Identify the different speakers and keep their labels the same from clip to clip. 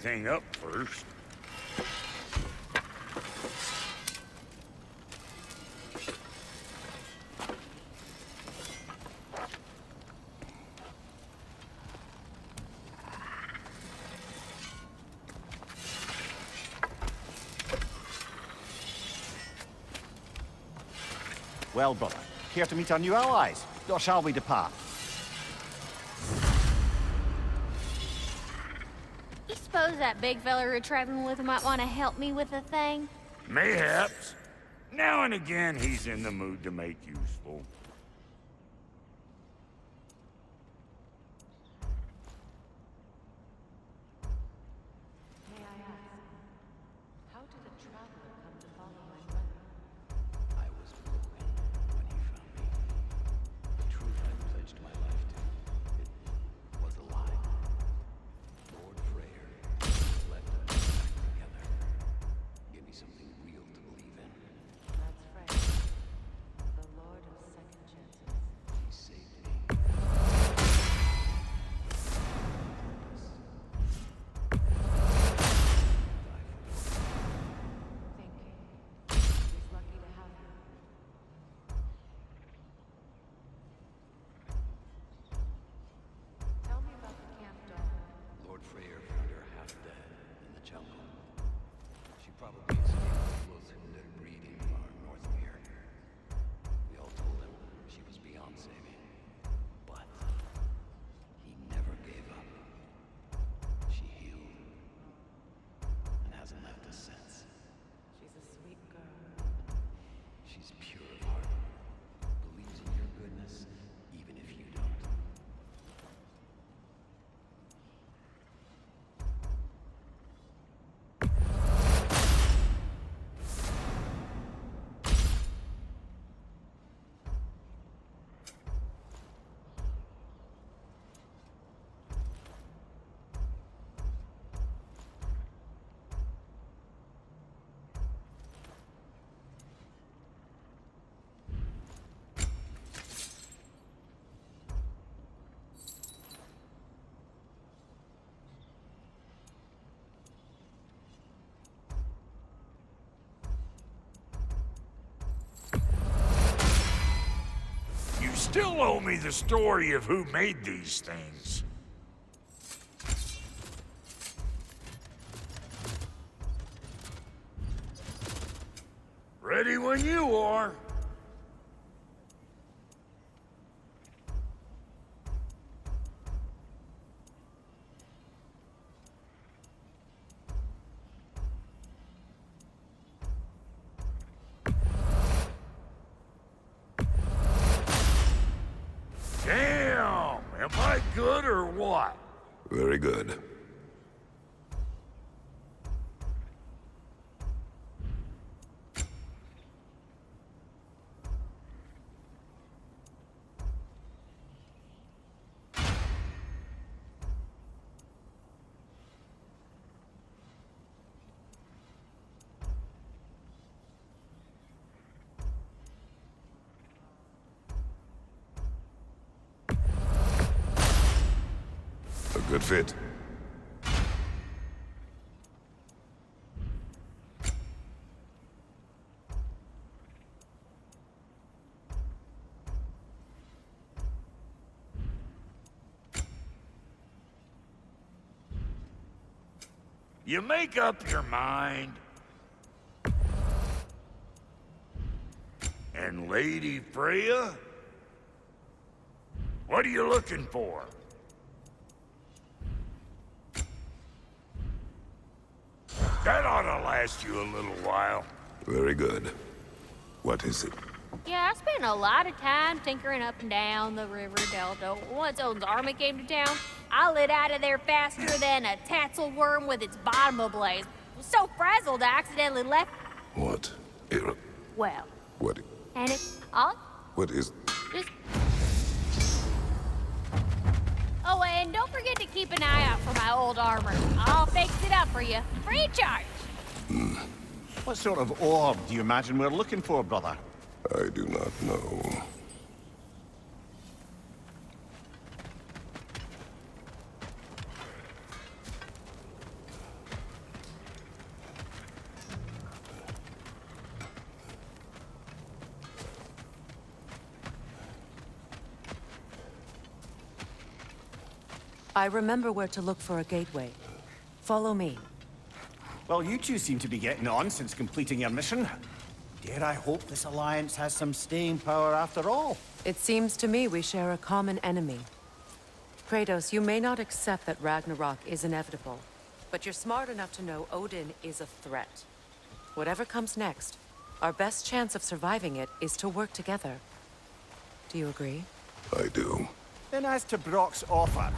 Speaker 1: anything up first.
Speaker 2: Well, brother, care to meet our new allies? Or shall we depart?
Speaker 3: You suppose that big fella you're traveling with might want to help me with a thing?
Speaker 1: Mayhaps. Now and again, he's in the mood to make useful.
Speaker 4: May I ask, how did a traveler come to follow my brother?
Speaker 5: I was broken when he found me. The truth I pledged my life to, it was a lie. Lord Freyr left us back together. Give me something real to believe in.
Speaker 4: That's Freyr, the Lord of Second Chances.
Speaker 5: He saved me.
Speaker 4: Thank you. He's lucky to have you. Tell me about the camp dog.
Speaker 5: Lord Freyr found her half dead in the jungle. She probably escaped the close-knit breeding farm north of here. We all told him she was beyond saving. But he never gave up. She healed. And hasn't left us since.
Speaker 4: She's a sweet girl.
Speaker 5: She's pure of heart. Believes in your goodness, even if you don't.
Speaker 1: You still owe me the story of who made these things. Ready when you are. Damn! Am I good or what?
Speaker 6: Very good. A good fit.
Speaker 1: You make up your mind. And Lady Freya? What are you looking for? That ought to last you a little while.
Speaker 6: Very good. What is it?
Speaker 3: Yeah, I spent a lot of time tinkering up and down the river delta. Once Odin's army came to town, I lit out of there faster than a tassel worm with its bottom ablaze. I was so frazzled I accidentally left.
Speaker 6: What?
Speaker 3: Well,
Speaker 6: What?
Speaker 3: and it all
Speaker 6: What is?
Speaker 3: just. Oh, and don't forget to keep an eye out for my old armor. I'll fix it up for you, free of charge.
Speaker 2: What sort of orb do you imagine we're looking for, brother?
Speaker 6: I do not know.
Speaker 7: I remember where to look for a gateway. Follow me.
Speaker 2: Well, you two seem to be getting on since completing your mission. Dare I hope this alliance has some staying power after all?
Speaker 7: It seems to me we share a common enemy. Kratos, you may not accept that Ragnarok is inevitable, but you're smart enough to know Odin is a threat. Whatever comes next, our best chance of surviving it is to work together. Do you agree?
Speaker 6: I do.
Speaker 2: Then as to Brock's offer,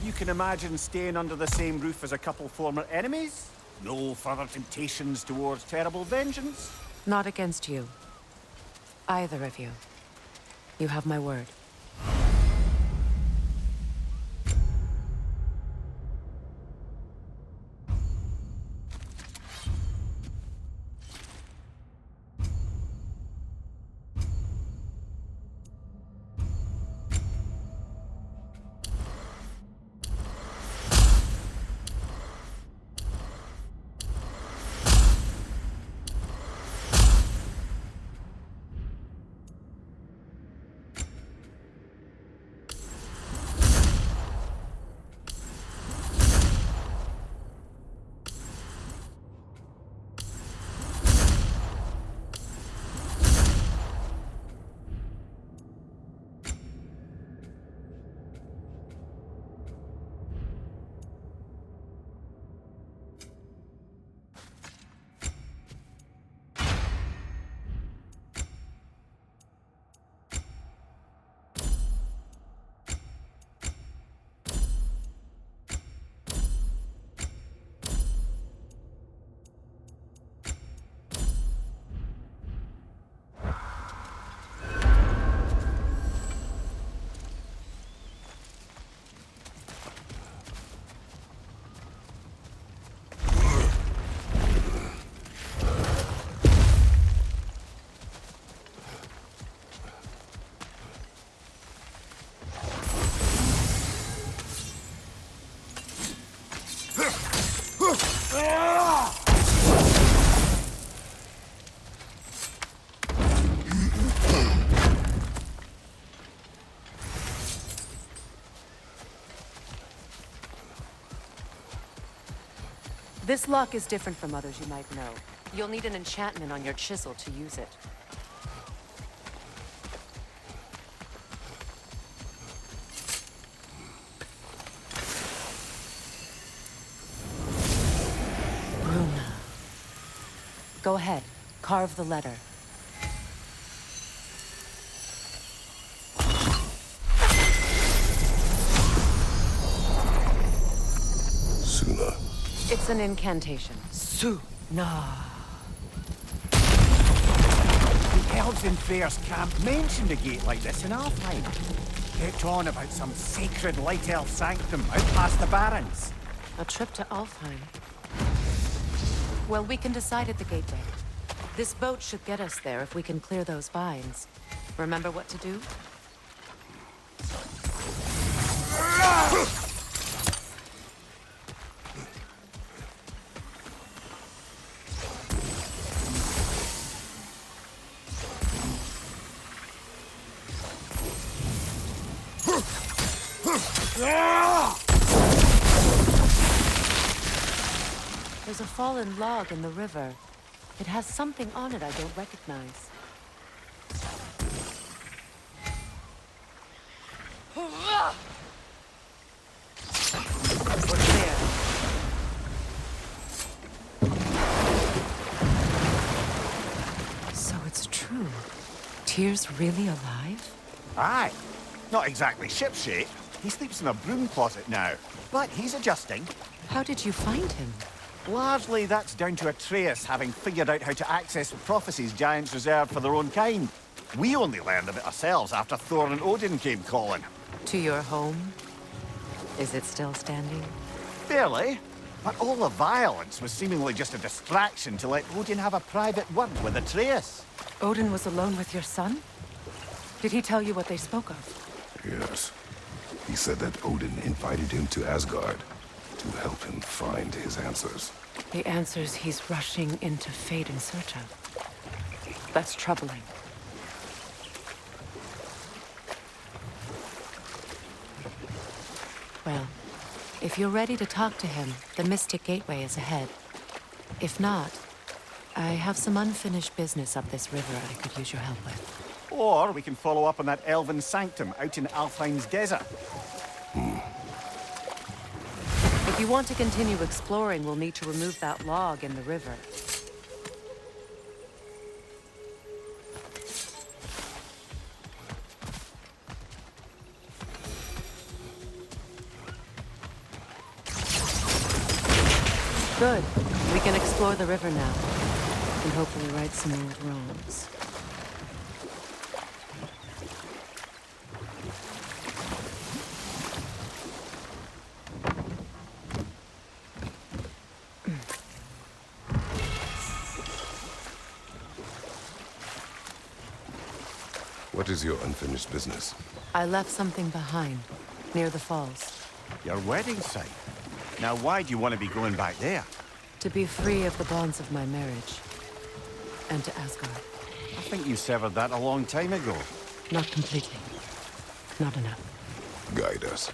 Speaker 2: you can imagine staying under the same roof as a couple former enemies? No further temptations towards terrible vengeance?
Speaker 7: Not against you. Either of you. You have my word. This lock is different from others you might know. You'll need an enchantment on your chisel to use it. Runa. Go ahead. Carve the letter.
Speaker 6: Suna.
Speaker 7: It's an incantation. Suna.
Speaker 2: The elves in Freyr's camp mentioned a gate like this in Alfheim. Kept on about some sacred light elf sanctum out past the Barrens.
Speaker 7: A trip to Alfheim. Well, we can decide at the gateway. This boat should get us there if we can clear those vines. Remember what to do? There's a fallen log in the river. It has something on it I don't recognize. What's there? So it's true. Tyr's really alive?
Speaker 2: Aye. Not exactly shipshape. He sleeps in a broom closet now. But he's adjusting.
Speaker 7: How did you find him?
Speaker 2: Largely, that's down to Atreus having figured out how to access the prophecies giants reserved for their own kind. We only learned of it ourselves after Thor and Odin came calling.
Speaker 7: To your home? Is it still standing?
Speaker 2: Barely. But all the violence was seemingly just a distraction to let Odin have a private word with Atreus.
Speaker 7: Odin was alone with your son? Did he tell you what they spoke of?
Speaker 6: Yes. He said that Odin invited him to Asgard to help him find his answers.
Speaker 7: The answers he's rushing into fate in search of. That's troubling. Well, If you're ready to talk to him, the Mystic Gateway is ahead. If not, I have some unfinished business up this river I could use your help with.
Speaker 2: Or we can follow up on that elven sanctum out in Alfheim's desert.
Speaker 7: If you want to continue exploring, we'll need to remove that log in the river. Good. We can explore the river now, and hopefully right some old wrongs.
Speaker 6: What is your unfinished business?
Speaker 7: I left something behind, near the falls.
Speaker 2: Your wedding site. Now, why do you want to be going back there?
Speaker 7: To be free of the bonds of my marriage. And to Asgard.
Speaker 2: I think you severed that a long time ago.
Speaker 7: Not completely. Not enough.
Speaker 6: Guide us.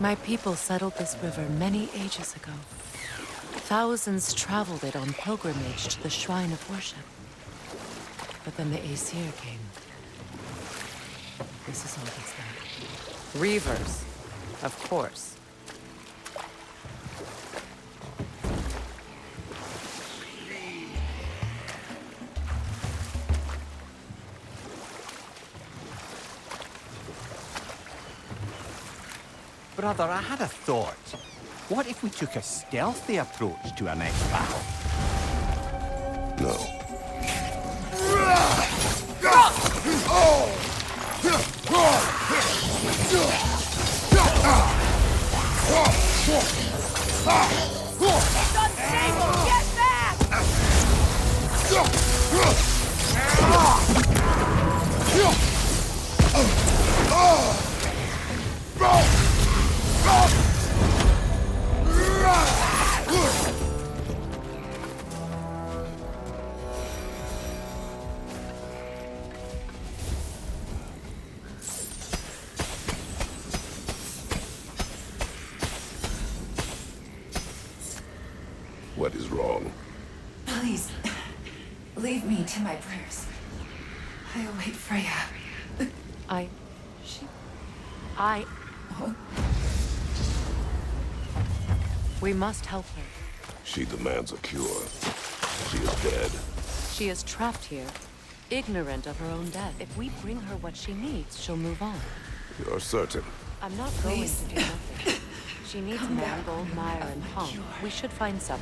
Speaker 7: My people settled this river many ages ago. Thousands traveled it on pilgrimage to the shrine of worship. But then the Aesir came. This is all that's left. Reavers, of course.
Speaker 2: Brother, I had a thought. What if we took a stealthy approach to our next battle?
Speaker 6: No.
Speaker 3: Unstable! Get back!
Speaker 6: What is wrong?
Speaker 8: Please, leave me to my prayers. I await Freya.
Speaker 7: We must help her.
Speaker 6: She demands a cure. She is dead.
Speaker 7: She is trapped here, ignorant of her own death. If we bring her what she needs, she'll move on.
Speaker 6: You're certain?
Speaker 7: I'm not going
Speaker 8: Please.
Speaker 7: to do nothing. She needs
Speaker 8: Come back.
Speaker 7: mangold, mire, and punk. We should find some.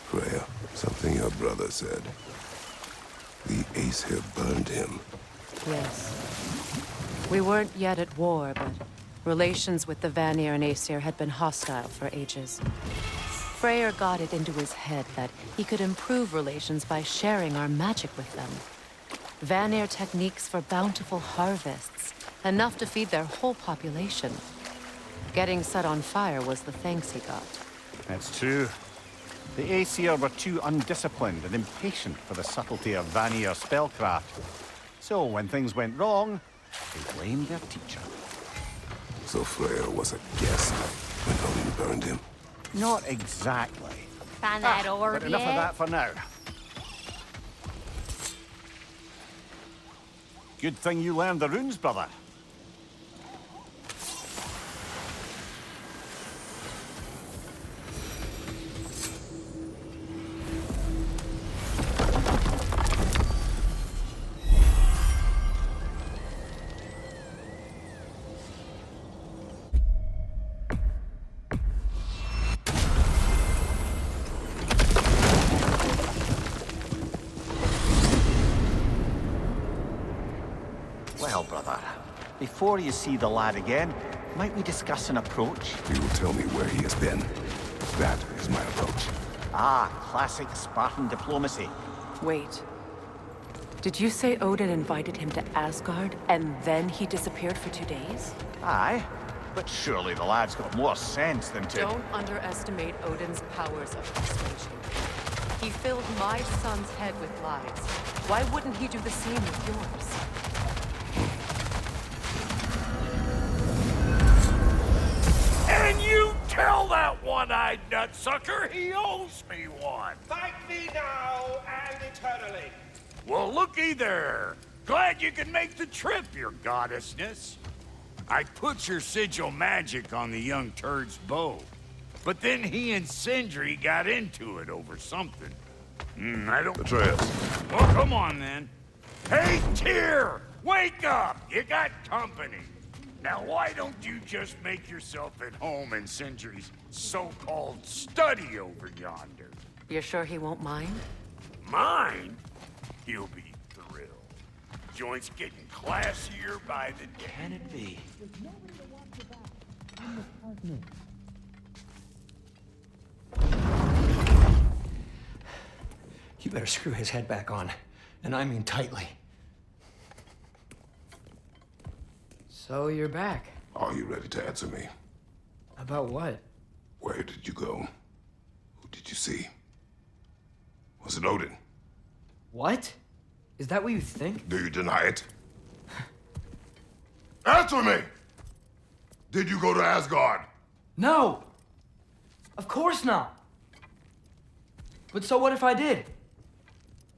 Speaker 6: Freya, something your brother said. The Aesir burned him.
Speaker 7: Yes. We weren't yet at war, but relations with the Vanir and Aesir had been hostile for ages. Freyr got it into his head that he could improve relations by sharing our magic with them. Vanir techniques for bountiful harvests, enough to feed their whole population. Getting set on fire was the thanks he got.
Speaker 2: That's true. The Aesir were too undisciplined and impatient for the subtlety of Vanir spellcraft. So when things went wrong, they blamed their teacher.
Speaker 6: So Freya was a guest when Odin burned him.
Speaker 2: Not exactly.
Speaker 3: Find that orb
Speaker 2: But enough of
Speaker 3: yet?
Speaker 2: that for now. Good thing you learned the runes, brother. Well, brother, before you see the lad again, might we discuss an approach?
Speaker 6: He will tell me where he has been. That is my approach.
Speaker 2: Ah, classic Spartan diplomacy.
Speaker 7: Wait. Did you say Odin invited him to Asgard, and then he disappeared for 2 days?
Speaker 2: Aye, but surely the lad's got more sense than to...
Speaker 7: Don't underestimate Odin's powers of persuasion. He filled my son's head with lies. Why wouldn't he do the same with yours?
Speaker 1: And you tell that one-eyed nutsucker he owes me one.
Speaker 9: Thank thee now and eternally.
Speaker 1: Well, looky there. Glad you could make the trip, your goddessness. I put your sigil magic on the young turd's bow. But then he and Sindri got into it over something. I don't...
Speaker 6: Atreus.
Speaker 1: Well, come on, then. Hey, Tyr! Wake up! You got company. Now, why don't you just make yourself at home in Sindri's so-called study over yonder?
Speaker 7: You're sure he won't mind?
Speaker 1: Mine? He'll be thrilled. Joint's getting classier by the day.
Speaker 5: Can it be?
Speaker 9: You better screw his head back on. And I mean tightly. So you're back.
Speaker 6: Are you ready to answer me?
Speaker 9: About what?
Speaker 6: Where did you go? Who did you see? Was it Odin?
Speaker 9: What? Is that what you think?
Speaker 6: Do you deny it? Answer me! Did you go to Asgard?
Speaker 9: No! Of course not! But so what if I did?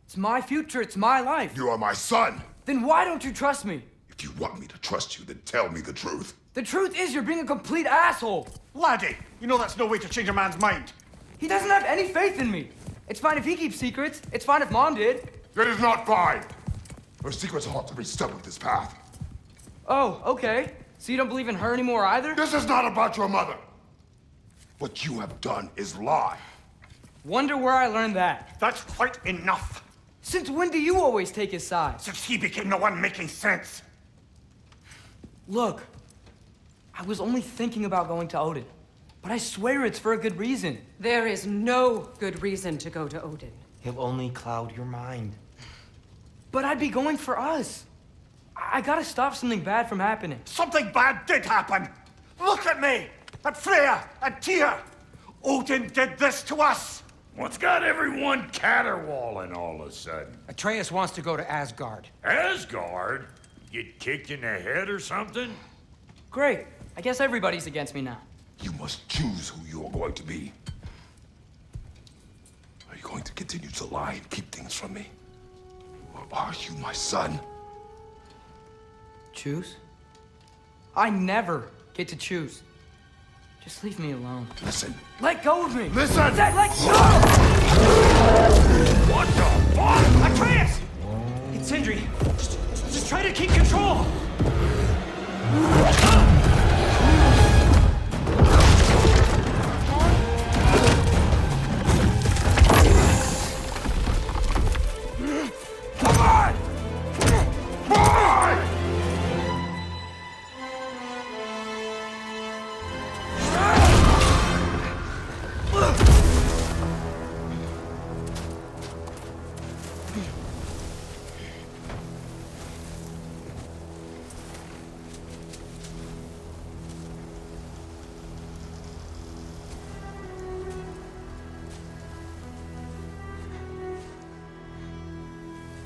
Speaker 9: It's my future, it's my life.
Speaker 6: You are my son!
Speaker 9: Then why don't you trust me?
Speaker 6: If you want me to trust you, then tell me the truth.
Speaker 9: The truth is you're being a complete asshole!
Speaker 2: Laddie, you know that's no way to change a man's mind.
Speaker 9: He doesn't have any faith in me. It's fine if he keeps secrets. It's fine if Mom did.
Speaker 6: It is not fine! Her secrets ought to be stuck with this path.
Speaker 9: Oh, okay. So you don't believe in her anymore either?
Speaker 6: This is not about your mother! What you have done is lie.
Speaker 9: Wonder where I learned that.
Speaker 2: That's quite enough.
Speaker 9: Since when do you always take his side?
Speaker 2: Since he became the one making sense.
Speaker 9: Look, I was only thinking about going to Odin, but I swear it's for a good reason.
Speaker 7: There is no good reason to go to Odin.
Speaker 10: He'll only cloud your mind.
Speaker 9: But I'd be going for us. I gotta stop something bad from happening.
Speaker 2: Something bad did happen. Look at me, at Freya, and Tyr. Odin did this to us.
Speaker 1: What's got everyone caterwauling all of a sudden?
Speaker 9: Atreus wants to go to Asgard.
Speaker 1: Asgard? Get kicked in the head or something?
Speaker 9: Great. I guess everybody's against me now.
Speaker 6: You must choose who you are going to be. Are you going to continue to lie and keep things from me? Or are you my son?
Speaker 9: Choose? I never get to choose. Just leave me alone.
Speaker 6: Listen.
Speaker 9: Let go of me!
Speaker 6: Listen!
Speaker 9: Let go!
Speaker 1: What the fuck?
Speaker 9: Atreus! It's Sindri. Just try to keep control!
Speaker 1: Come on! Boy!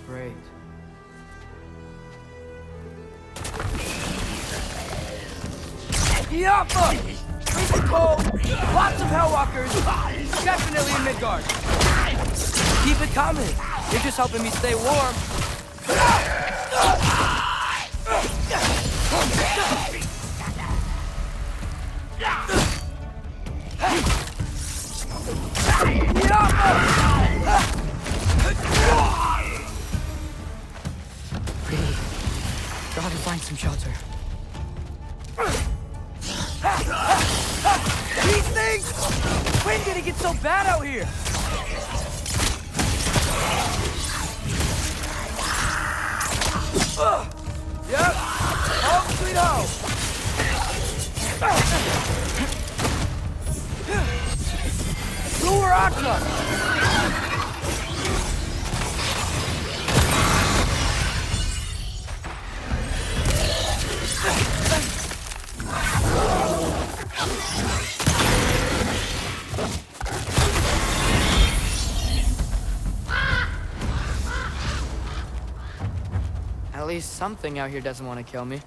Speaker 9: Great. Yappa! Freezing cold, lots of Hellwalkers, definitely in Midgard. Keep it coming. You're just helping me stay warm. Gotta find some shelter. These things! When did it get so bad out here? Yep. Home sweet home. Lure Aqua! At least something out here doesn't want to kill me.